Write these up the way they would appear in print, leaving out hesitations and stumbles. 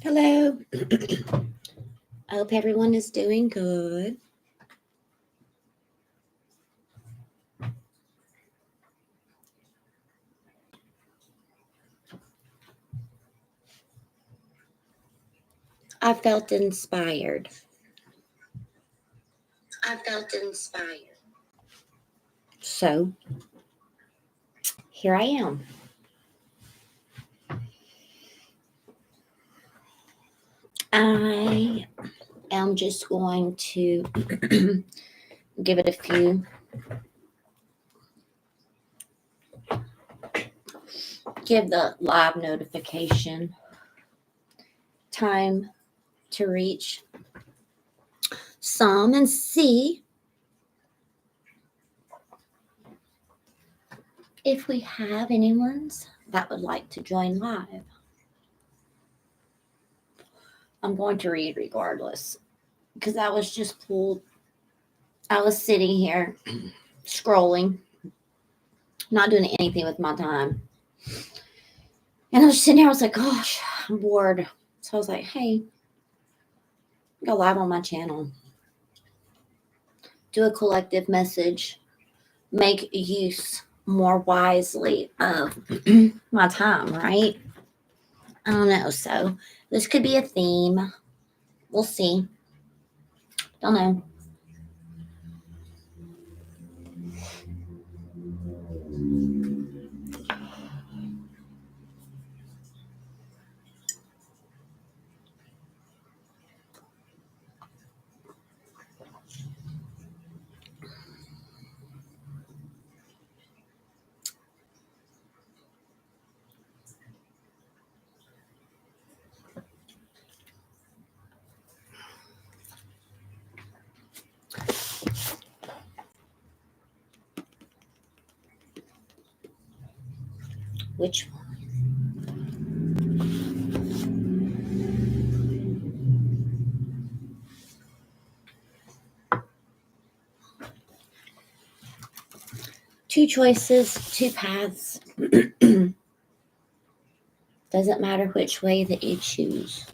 Hello. I hope everyone is doing good. I felt inspired. So here I am. I am just going to give it a few. Give the live notification time to reach some and see if we have anyone's that would like to join live. I'm going to read regardless because I was just pulled. I was sitting here scrolling, not doing anything with my time. And I was sitting there, I was like, gosh, I'm bored. So I was like, hey, go live on my channel. Do a collective message. Make use more wisely of my time, right? I don't know. So this could be a theme. We'll see. Don't know. Which one? Two choices, two paths. Doesn't matter which way that you choose.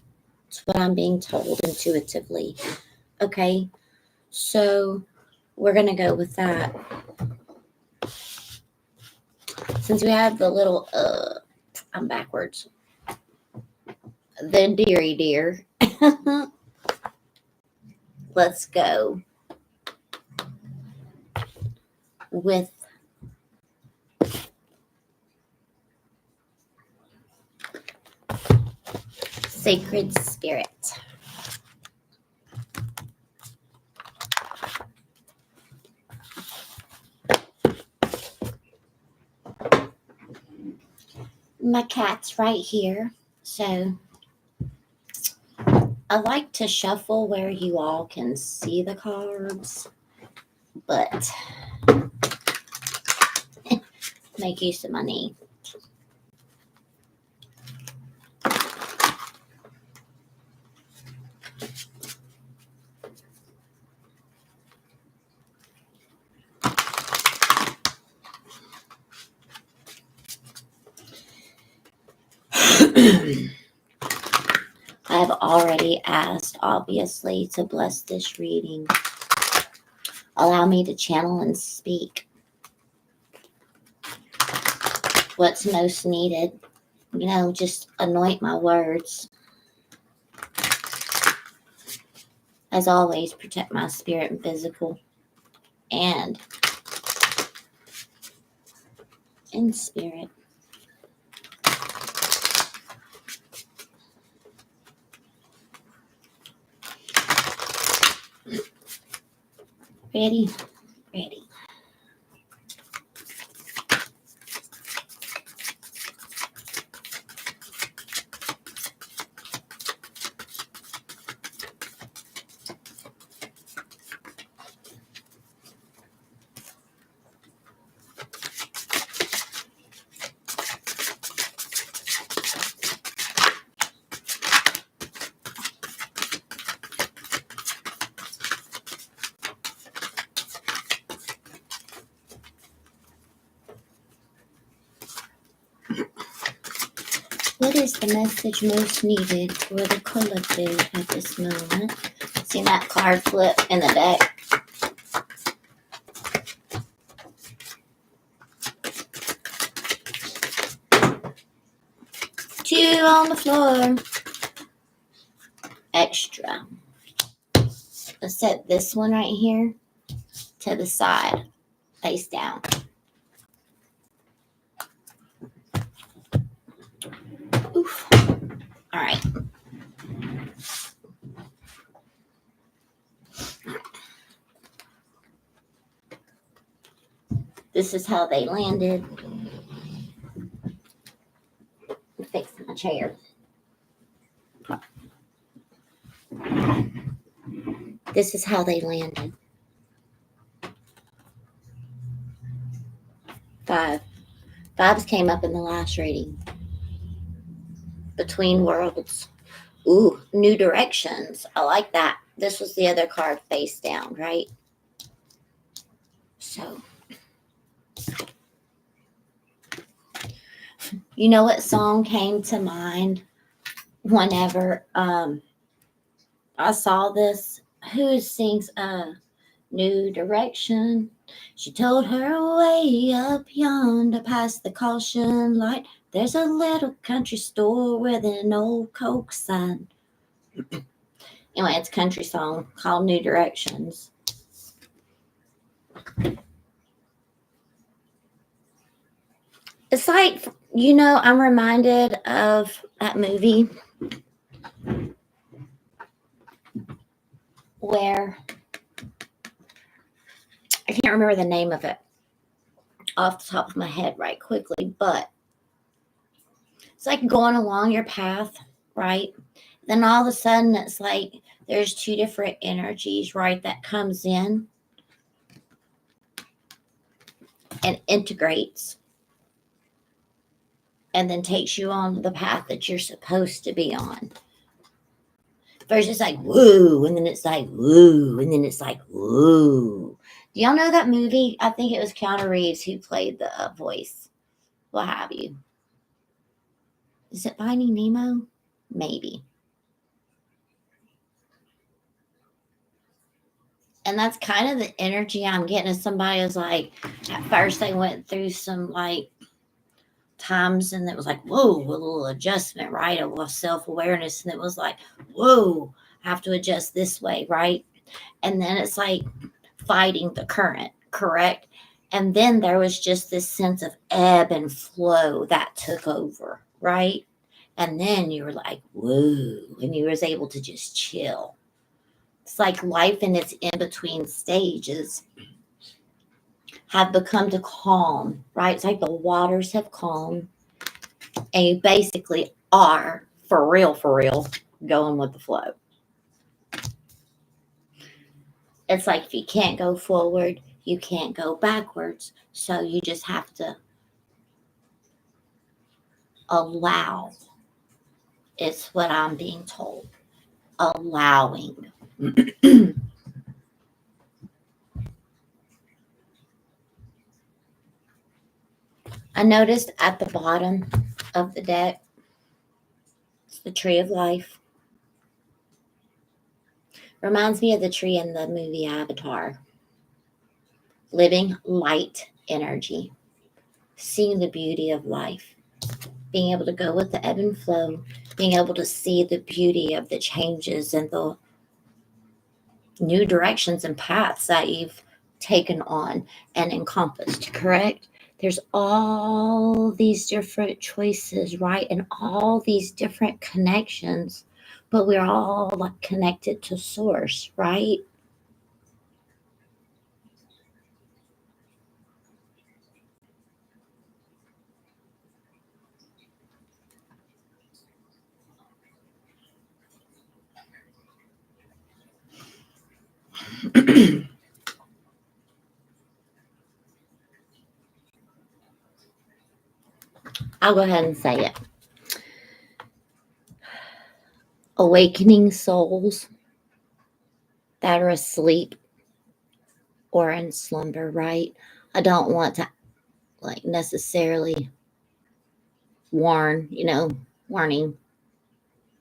It's what I'm being told intuitively. Okay, so we're going to go with that. Since we have the little, I'm backwards. The dearie dear. Let's go with Sacred Spirit. My cat's right here, so I like to shuffle where you all can see the cards, but make use of my knee. I have already asked, obviously, to bless this reading. Allow me to channel and speak what's most needed. Just anoint my words. As always, protect my spirit and physical and in spirit. Ready? Ready. What is the message most needed for the collective at this moment? See that card flip in the deck? Two on the floor. Extra. Let's set this one right here to the side, face down. Oof. All right. This is how they landed. Fix my chair. This is how they landed. 5. 5s came up in the last reading. Between worlds. Ooh, new directions. I like that. This was the other card face down, right? So, you know what song came to mind whenever I saw this? Who sings New Direction? She told her way up yonder past the caution light. There's a little country store with an old Coke sign. Anyway, it's a country song called New Directions. It's like, you know, I'm reminded of that movie where I can't remember the name of it off the top of my head right quickly, but it's like going along your path, right? Then all of a sudden it's like there's two different energies, right, that comes in and integrates and then takes you on the path that you're supposed to be on. First it's like woo, and then it's like woo, and then it's like woo. Do y'all know that movie? I think it was Keanu Reeves who played the voice. What have you? Is it Finding Nemo? Maybe. And that's kind of the energy I'm getting as somebody is like, at first they went through some like times and it was like, whoa, a little adjustment, right? Of self-awareness. And it was like, whoa, I have to adjust this way, right? And then it's like fighting the current, correct? And then there was just this sense of ebb and flow that took over, right? And then you were like, whoa, and you was able to just chill. It's like life in its in-between stages have become to calm, right? It's like the waters have calmed and you basically are, for real, going with the flow. It's like if you can't go forward, you can't go backwards. So you just have to allow. It's what I'm being told. Allowing. I noticed at the bottom of the deck, it's the tree of life. Reminds me of the tree in the movie Avatar. Living light energy. Seeing the beauty of life. Being able to go with the ebb and flow. Being able to see the beauty of the changes and the new directions and paths that you've taken on and encompassed, correct? There's all these different choices, right? And all these different connections, but we're all like connected to source, right? I'll go ahead and say it. Awakening souls that are asleep or in slumber, right? I don't want to like necessarily warn, learning.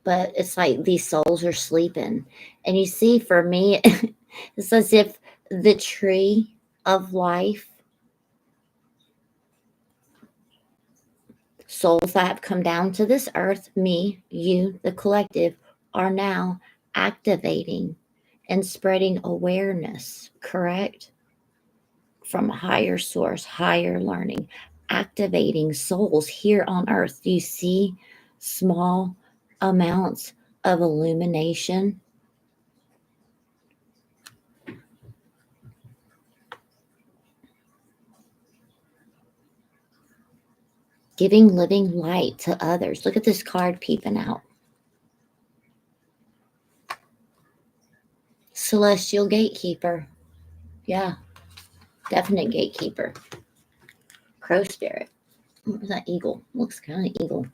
But it's like these souls are sleeping. And you see, for me, it's as if the tree of life, souls that have come down to this earth, me, you, the collective, are now activating and spreading awareness, correct? From a higher source, higher learning, activating souls here on earth. Do you see small amounts of illumination? Giving living light to others. Look at this card peeping out. Celestial gatekeeper. Yeah, definite gatekeeper. Crow spirit. What was that? Eagle. Looks kind of eagle.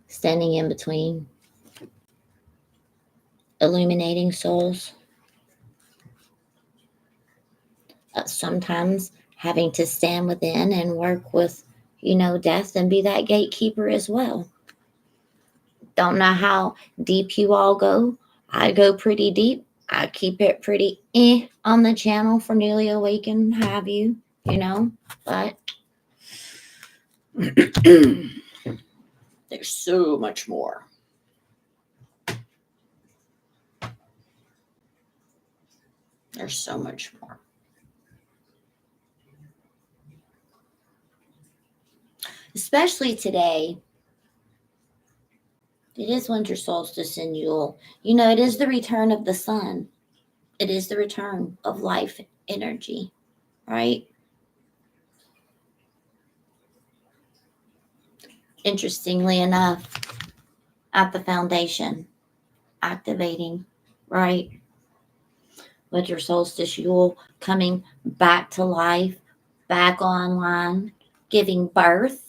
Standing in between. Illuminating souls. Sometimes having to stand within and work with, death and be that gatekeeper as well. Don't know how deep you all go. I go pretty deep. I keep it pretty on the channel for newly awakened, have you, but there's so much more. There's so much more. Especially today. It is winter solstice in Yule. It is the return of the sun. It is the return of life energy, right? Interestingly enough, at the foundation, activating, right? Winter solstice, Yule coming back to life, back online, giving birth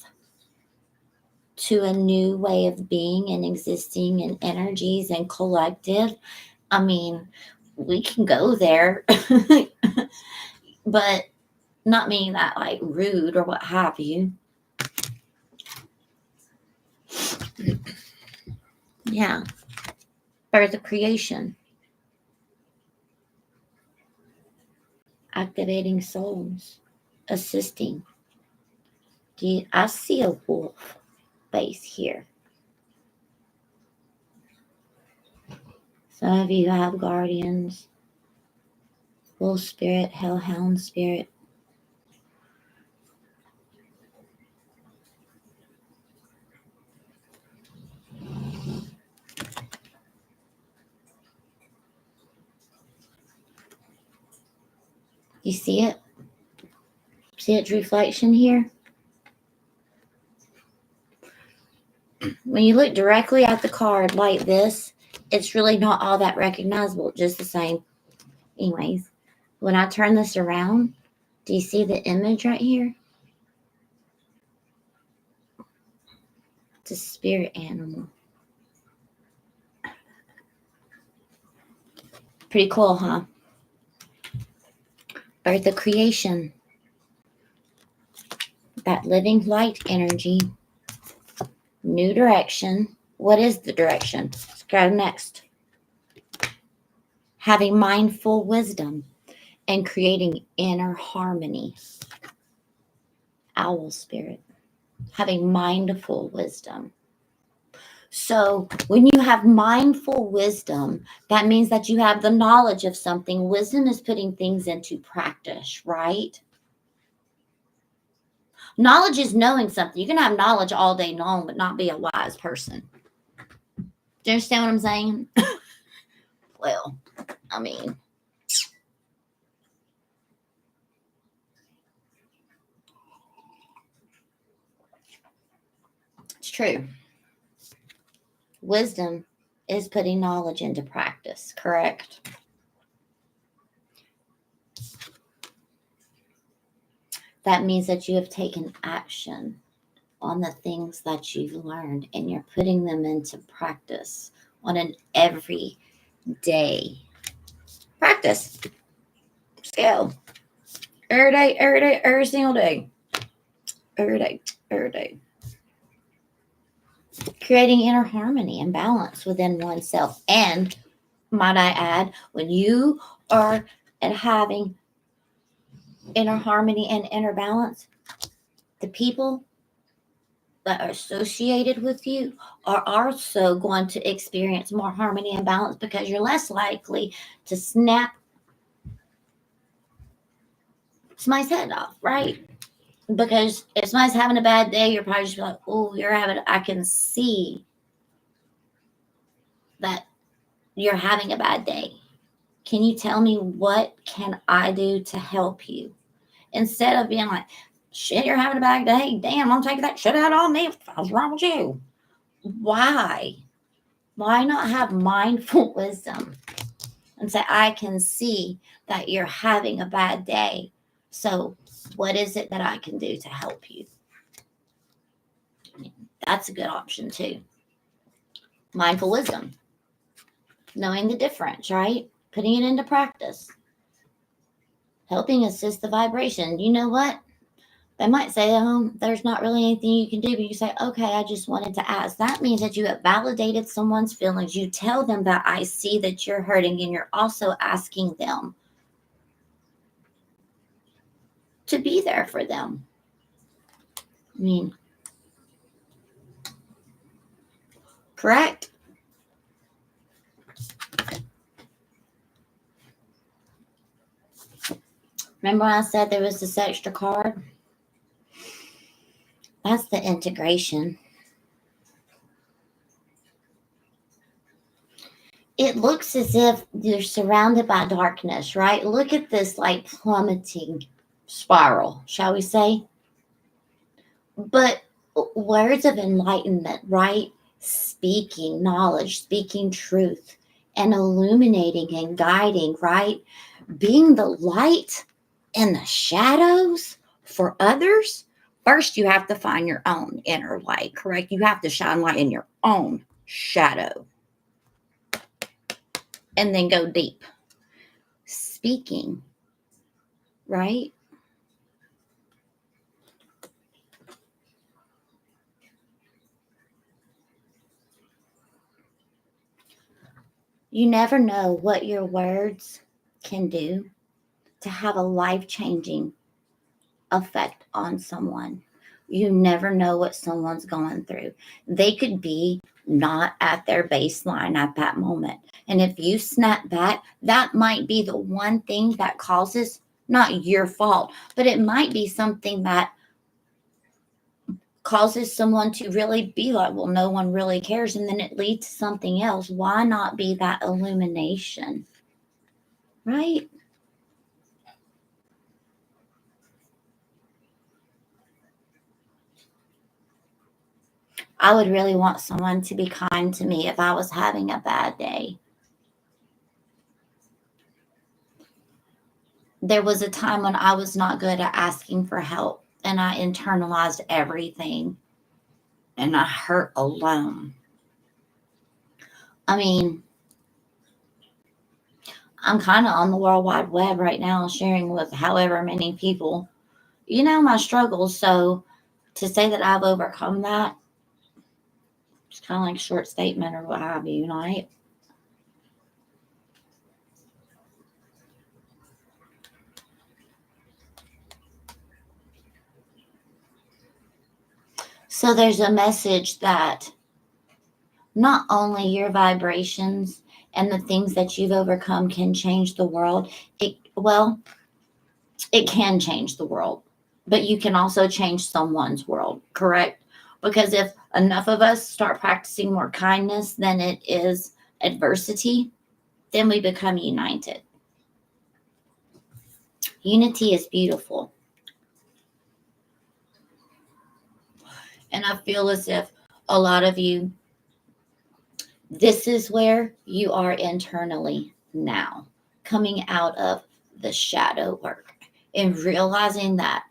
to a new way of being and existing and energies and collective. I mean, we can go there, but not meaning that like rude or what have you. Yeah. Birth of creation. Activating souls. Assisting. I see a wolf base here. Some of you have guardians. Wolf spirit, hellhound spirit. You see it? See its reflection here? When you look directly at the card like this, it's really not all that recognizable, just the same. Anyways, when I turn this around, do you see the image right here? It's a spirit animal. Pretty cool, huh? Birth of creation. That living light energy. New direction. What is the direction? Let's go next. Having mindful wisdom and creating inner harmony. Owl spirit. Having mindful wisdom. So when you have mindful wisdom, that means that you have the knowledge of something. Wisdom is putting things into practice, right? Knowledge is knowing something. You can have knowledge all day long, but not be a wise person. Do you understand what I'm saying? Well, I mean, it's true. Wisdom is putting knowledge into practice, correct? That means that you have taken action on the things that you've learned and you're putting them into practice on an everyday practice scale. Every day, every day, every single day. Every day, every day. Creating inner harmony and balance within oneself. And might I add, when you are at having inner harmony and inner balance, the people that are associated with you are also going to experience more harmony and balance because you're less likely to snap somebody's head off, right? Because if somebody's having a bad day, you're probably just like, oh, I can see that you're having a bad day. Can you tell me what can I do to help you? Instead of being like, shit, you're having a bad day. Damn, I'm taking that shit out on me. What's wrong with you? Why? Why not have mindful wisdom and say, I can see that you're having a bad day. So what is it that I can do to help you? That's a good option too. Mindful wisdom. Knowing the difference, right? Putting it into practice. Helping assist the vibration. You know what? They might say, oh, there's not really anything you can do, but you say, okay, I just wanted to ask. That means that you have validated someone's feelings. You tell them that I see that you're hurting, and you're also asking them to be there for them. I mean, correct? Remember when I said there was this extra card? That's the integration. It looks as if you're surrounded by darkness, right? Look at this like plummeting spiral, shall we say? But words of enlightenment, right? Speaking knowledge, speaking truth, and illuminating and guiding, right? Being the light in the shadows for others. First, you have to find your own inner light, correct? You have to shine light in your own shadow. And then go deep. Speaking, right? You never know what your words can do to have a life-changing effect on someone. You never know what someone's going through. They could be not at their baseline at that moment. And if you snap back, that might be the one thing that causes, not your fault, but it might be something that causes someone to really be like, well, no one really cares. And then it leads to something else. Why not be that illumination? Right? I would really want someone to be kind to me if I was having a bad day. There was a time when I was not good at asking for help and I internalized everything and I hurt alone. I mean, I'm kind of on the World Wide Web right now sharing with however many people, my struggles. So to say that I've overcome that, it's kind of like a short statement or what have you, right? So there's a message that not only your vibrations and the things that you've overcome can change the world. It can change the world, but you can also change someone's world, correct? Because if enough of us start practicing more kindness than it is adversity, then we become united. Unity is beautiful. And I feel as if a lot of you, this is where you are internally now, coming out of the shadow work and realizing that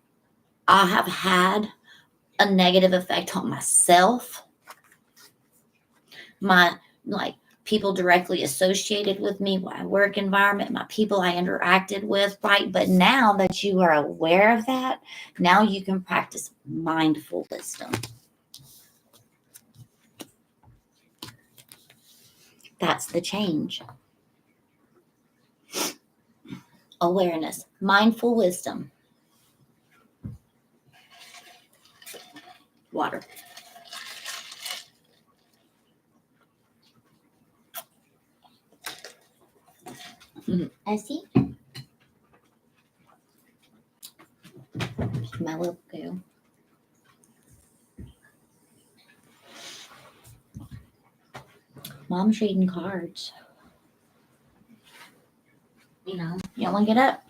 I have had a negative effect on myself, my people directly associated with me, my work environment, my people I interacted with, right? But now that you are aware of that, now you can practice mindful wisdom. That's the change. Awareness, mindful wisdom. Water. I see. My little girl. Mom's reading cards. You know, you don't want to get up.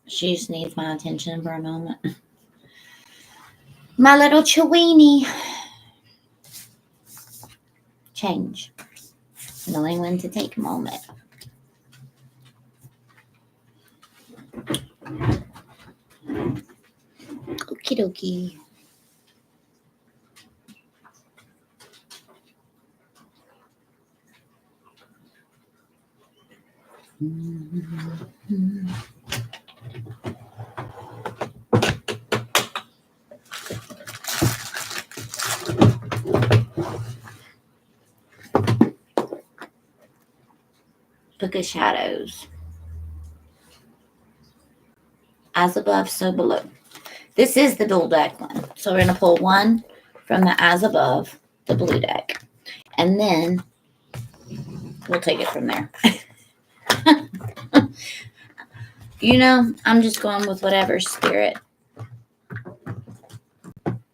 She just needs my attention for a moment. My little Cheweenie. Change. Knowing when to take a moment. Okie dokie. Book of Shadows. As above, so below. This is the dual deck one. So we're going to pull one from the As Above, the blue deck. And then we'll take it from there. You know, I'm just going with whatever spirit,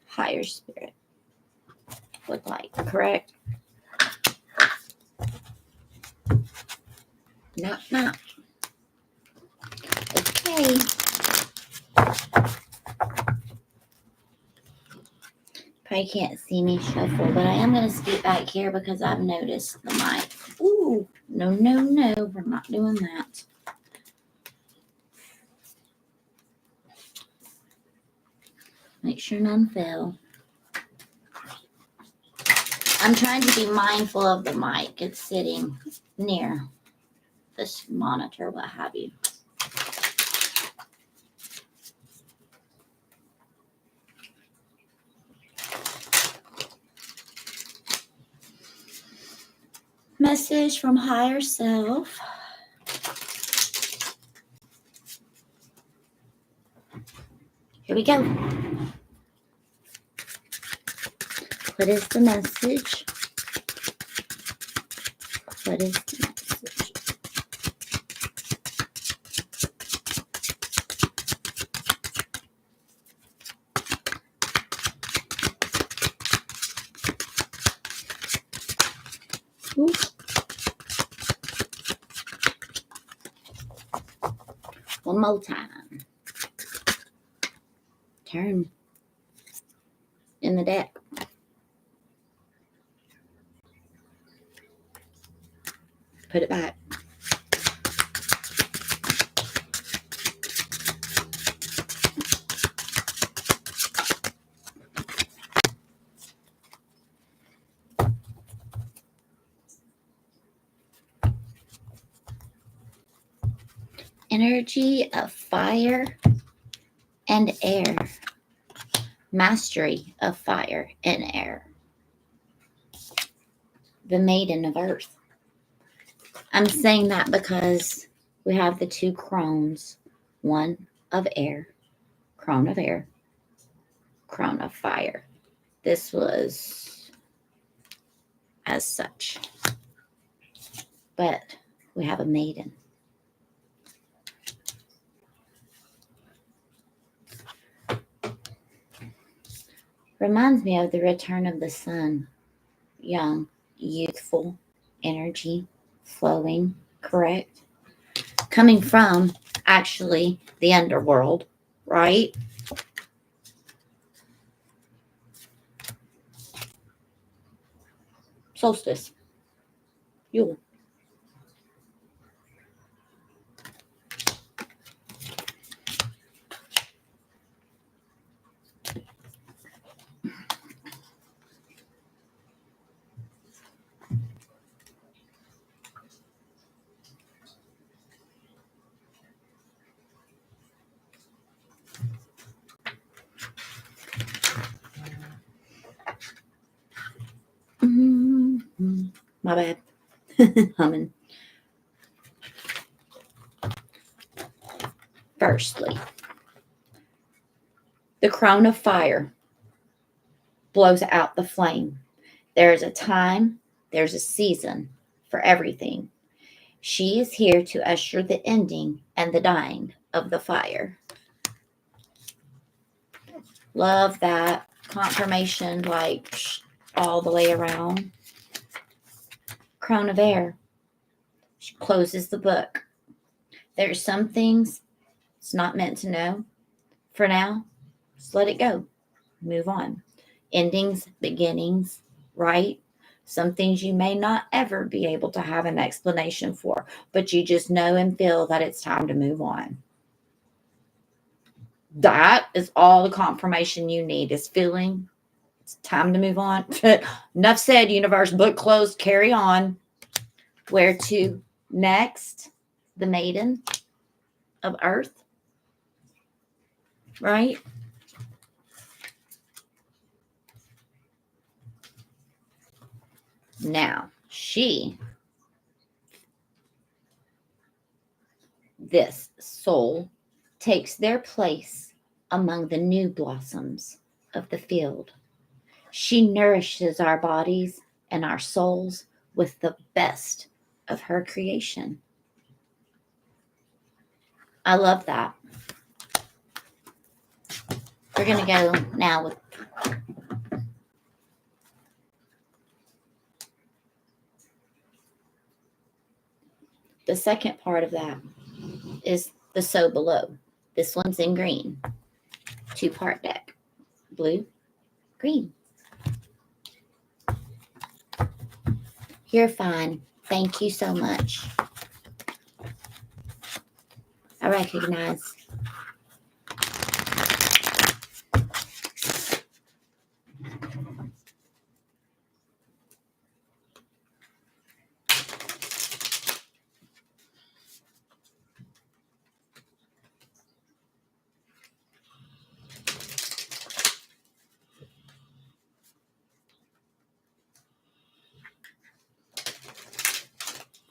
higher spirit would like, correct? Knock, knock. Okay. Probably can't see me shuffle, but I am going to scoot back here because I've noticed the mic. Ooh, no, no, no. We're not doing that. Make sure none fell. I'm trying to be mindful of the mic. It's sitting near this monitor, what have you. Message from higher self. Here we go. What is the message? What is the message? Ooh. One more time. Turn in the deck. Put it back. Energy of fire and air. Mastery of fire and air. The maiden of earth. I'm saying that because we have the two crones. One of air, crone of air, crone of fire. This was as such. But we have a maiden. Reminds me of the return of the sun. Young, youthful, energy, flowing, correct? Coming from, actually, the underworld, right? Solstice. Yule. My bad. Humming. Firstly, the crown of fire blows out the flame. There's a time, there's a season for everything. She is here to usher the ending and the dying of the fire. Love that confirmation, like all the way around. Crown of air. She closes the book. There's some things it's not meant to know. For now, just let it go. Move on. Endings, beginnings, right? Some things you may not ever be able to have an explanation for, but you just know and feel that it's time to move on. That is all the confirmation you need, is feeling it's time to move on. Enough said, universe, book closed, carry on. Where to next? The maiden of earth, right? Now, this soul, takes their place among the new blossoms of the field. She nourishes our bodies and our souls with the best of her creation. I love that. We're going to go now with the second part of that is the So Below. This one's in green. 2-part deck. Blue, green. You're fine. Thank you so much. I recognize.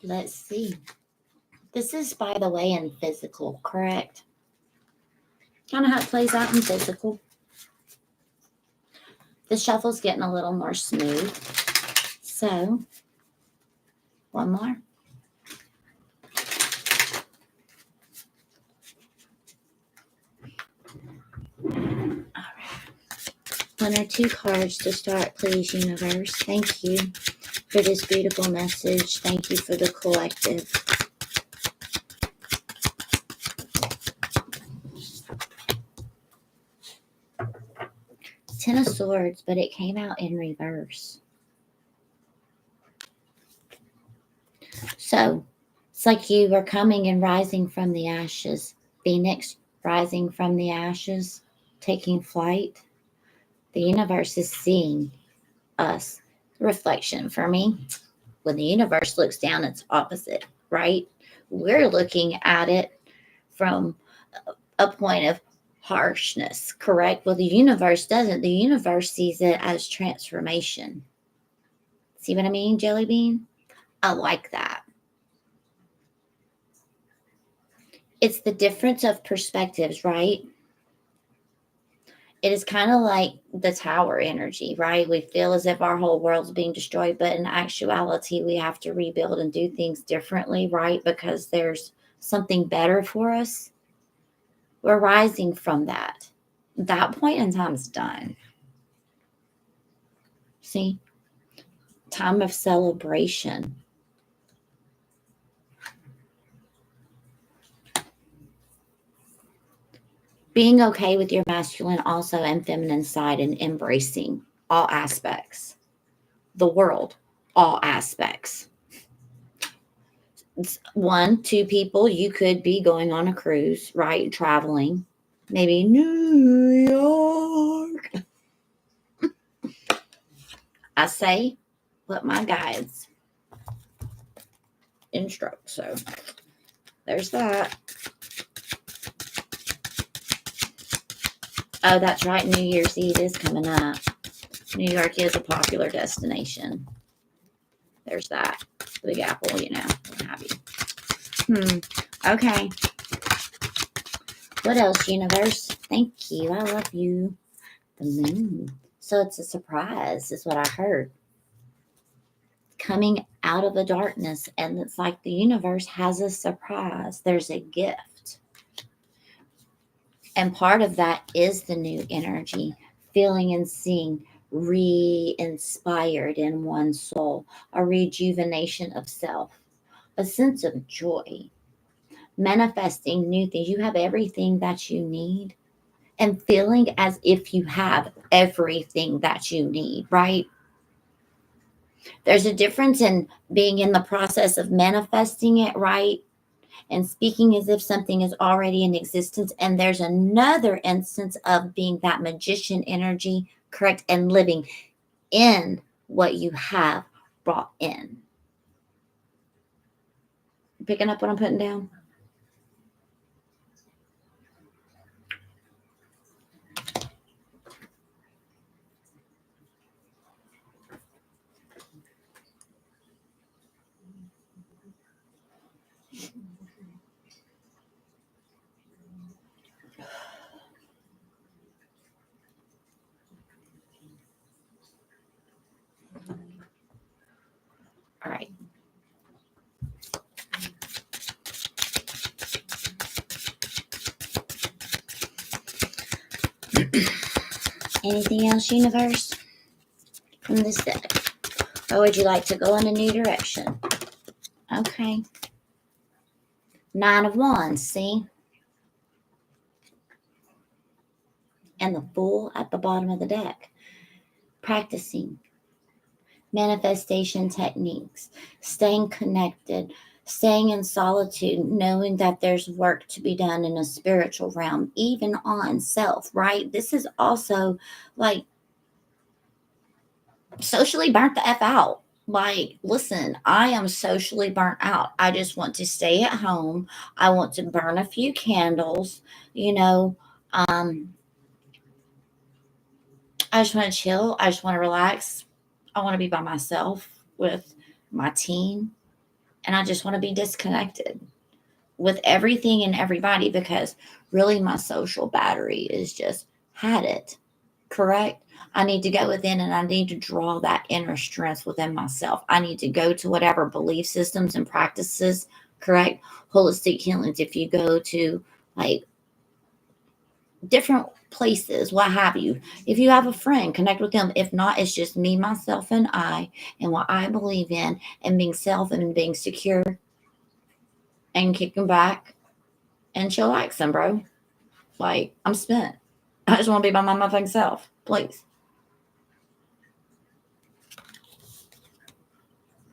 Let's see. This is, by the way, in physical, correct? Kind of how it plays out in physical. The shuffle's getting a little more smooth. So, one more. All right. 1 or 2 cards to start, please, universe. Thank you for this beautiful message. Thank you for the collective. Ten of Swords, but it came out in reverse. So, it's like you were coming and rising from the ashes. Phoenix rising from the ashes, taking flight. The universe is seeing us. Reflection for me. When the universe looks down, it's opposite, right? We're looking at it from a point of harshness, correct? Well, the universe doesn't. The universe sees it as transformation. See what I mean, Jelly Bean? I like that. It's the difference of perspectives, right? It is kind of like the tower energy, right? We feel as if our whole world's being destroyed, but in actuality, we have to rebuild and do things differently, right? Because there's something better for us. We're rising from that. That point in time is done. See? Time of celebration. Being okay with your masculine also and feminine side and embracing all aspects. The world, all aspects. 1, 2 people, you could be going on a cruise, right? Traveling. Maybe New York. I say what my guides instruct. So there's that. Oh, that's right. New Year's Eve is coming up. New York is a popular destination. There's that. The Big Apple, you know, what have you. Okay. What else, universe? Thank you. I love you. The moon. So it's a surprise, is what I heard. Coming out of the darkness, and it's like the universe has a surprise. There's a gift. And part of that is the new energy, feeling and seeing re-inspired in one's soul, a rejuvenation of self, a sense of joy, manifesting new things. You have everything that you need and feeling as if you have everything that you need, right? There's a difference in being in the process of manifesting it, right? And speaking as if something is already in existence. And there's another instance of being that magician energy, correct? And living in what you have brought in. Picking up what I'm putting down? All right. Anything else, universe, from this deck? Or would you like to go in a new direction? Okay. 9 of Wands, see? And the Fool at the bottom of the deck. Practicing manifestation techniques, staying connected, staying in solitude, knowing that there's work to be done in a spiritual realm, even on self, right? This is also like socially burnt the F out. Like, listen, I am socially burnt out. I just want to stay at home. I want to burn a few candles, you know. I just want to chill. I just want to relax. I want to be by myself with my team. And I just want to be disconnected with everything and everybody because really my social battery is just had it. Correct? I need to go within and I need to draw that inner strength within myself. I need to go to whatever belief systems and practices, correct? Holistic healings. If you go to like different places, what have you. If you have a friend, connect with them. If not, it's just me, myself, and I, and what I believe in, and being self and being secure and kicking back and chillaxing, bro. Like, I'm spent. I just want to be by my motherfucking self, please.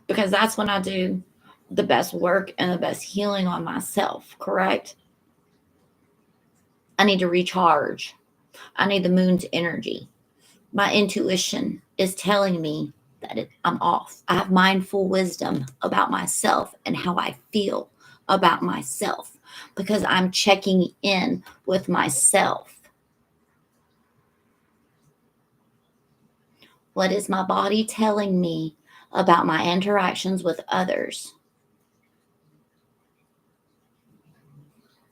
Because that's when I do the best work and the best healing on myself, correct? I need to recharge. I need the moon's energy. My intuition is telling me that I'm off. I have mindful wisdom about myself and how I feel about myself because I'm checking in with myself. What is my body telling me about my interactions with others?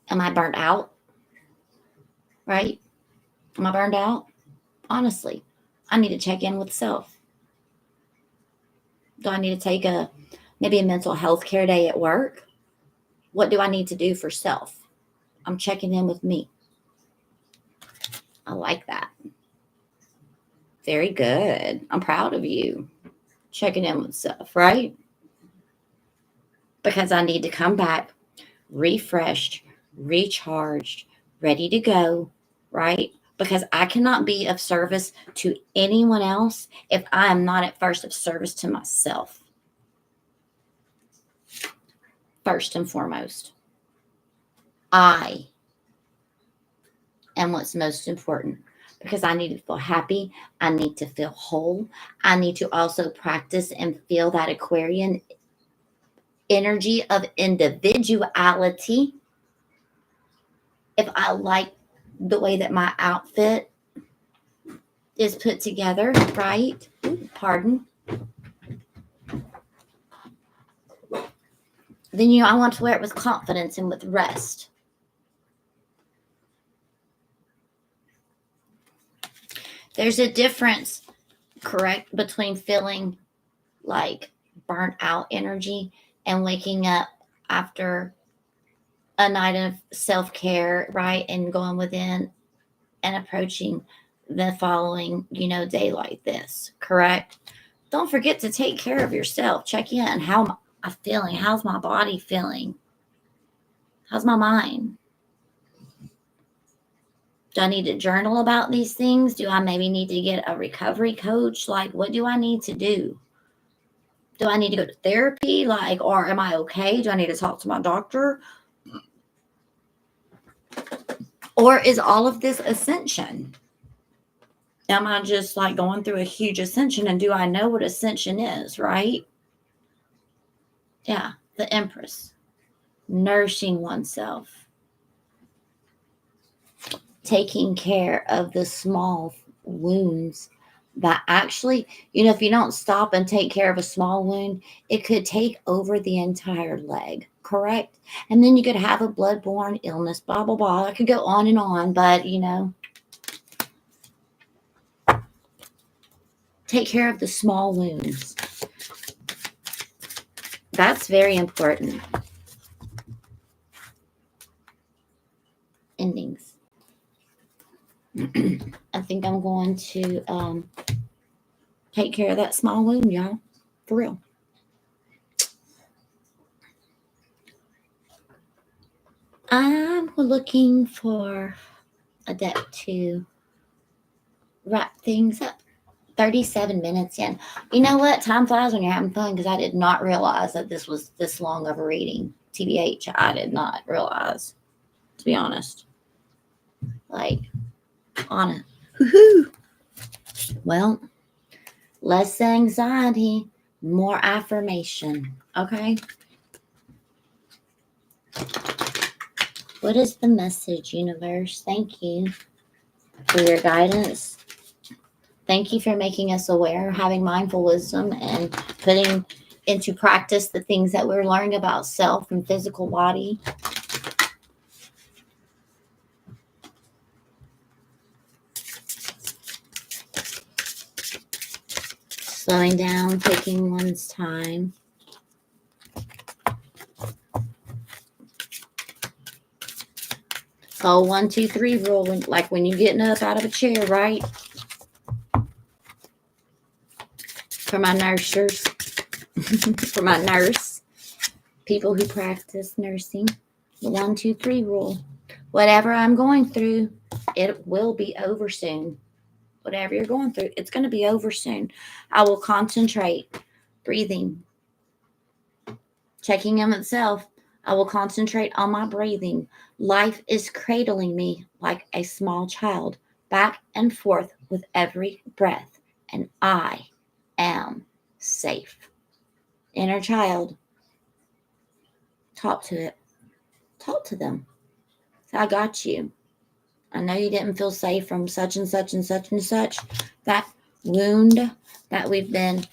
Am I burnt out? Right? Am I burned out? Honestly, I need to check in with self. Do I need to take maybe a mental health care day at work? What do I need to do for self? I'm checking in with me. I like that. Very good. I'm proud of you. Checking in with self, right? Because I need to come back refreshed, recharged, ready to go, right? Because I cannot be of service to anyone else if I am not at first of service to myself. First and foremost, I am what's most important because I need to feel happy. I need to feel whole. I need to also practice and feel that Aquarian energy of individuality. If I like the way that my outfit is put together, right? Pardon. then I want to wear it with confidence and with rest. There's a difference, correct, between feeling like burnt out energy and waking up after a night of self-care, right, and going within and approaching the following, day like this, correct? Don't forget to take care of yourself. Check in. How am I feeling? How's my body feeling? How's my mind? Do I need to journal about these things? Do I maybe need to get a recovery coach? Like, what do I need to do? Do I need to go to therapy? Like, or am I okay? Do I need to talk to my doctor? Or is all of this ascension? Am I just like going through a huge ascension? And do I know what ascension is, right? Yeah, the Empress. Nourishing oneself. Taking care of the small wounds that actually, if you don't stop and take care of a small wound, it could take over the entire leg, correct? And then you could have a bloodborne illness, blah, blah, blah. I could go on, but, take care of the small wounds. That's very important. Endings. I think I'm going to take care of that small wound, y'all. For real. I'm looking for a deck to wrap things up. 37 minutes in. You know what? Time flies when you're having fun, because I did not realize that this was this long of a reading. TBH, I did not realize, to be honest. Like, on it. Woohoo! Well, less anxiety, more affirmation. Okay? What is the message, universe? Thank you for your guidance. Thank you for making us aware, having mindful wisdom, and putting into practice the things that we're learning about self and physical body. Slowing down, taking one's time. Oh, 1, 2, 3 rule, like when you're getting up out of a chair, right? For my nursers, for my nurse, people who practice nursing, the 1, 2, 3 rule. Whatever I'm going through, it will be over soon. Whatever you're going through, it's going to be over soon. I will concentrate, breathing, checking in with self. I will concentrate on my breathing. Life is cradling me like a small child, back and forth with every breath, and I am safe. Inner child, talk to it. Talk to them. I got you. I know you didn't feel safe from such and such and such and such. That wound that we've been,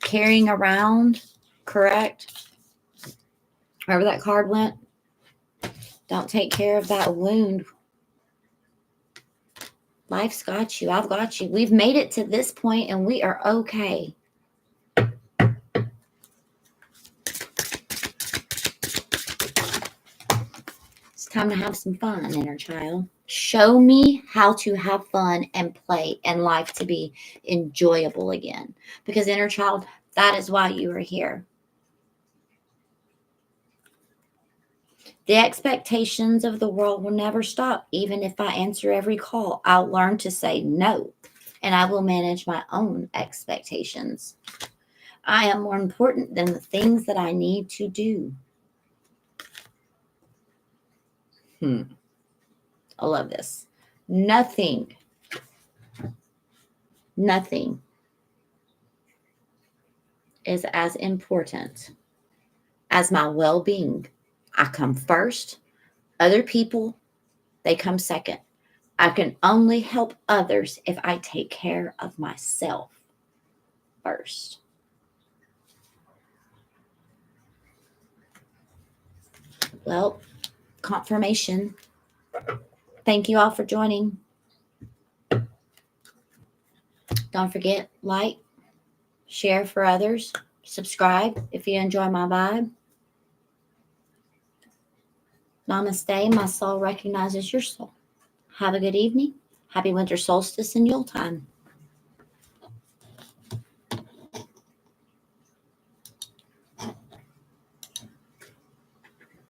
carrying around, correct? Wherever that card went, don't take care of that wound. Life's got you. I've got you. We've made it to this point and we are okay. It's time to have some fun, inner child. Show me how to have fun and play and life to be enjoyable again. Because inner child, that is why you are here. The expectations of the world will never stop. Even if I answer every call, I'll learn to say no, and I will manage my own expectations. I am more important than the things that I need to do. I love this. Nothing is as important as my well-being. I come first. Other people, they come second. I can only help others if I take care of myself first. Well, confirmation. Thank you all for joining. Don't forget, like, share for others, subscribe if you enjoy my vibe. Namaste. My soul recognizes your soul. Have a good evening. Happy winter solstice and Yuletime.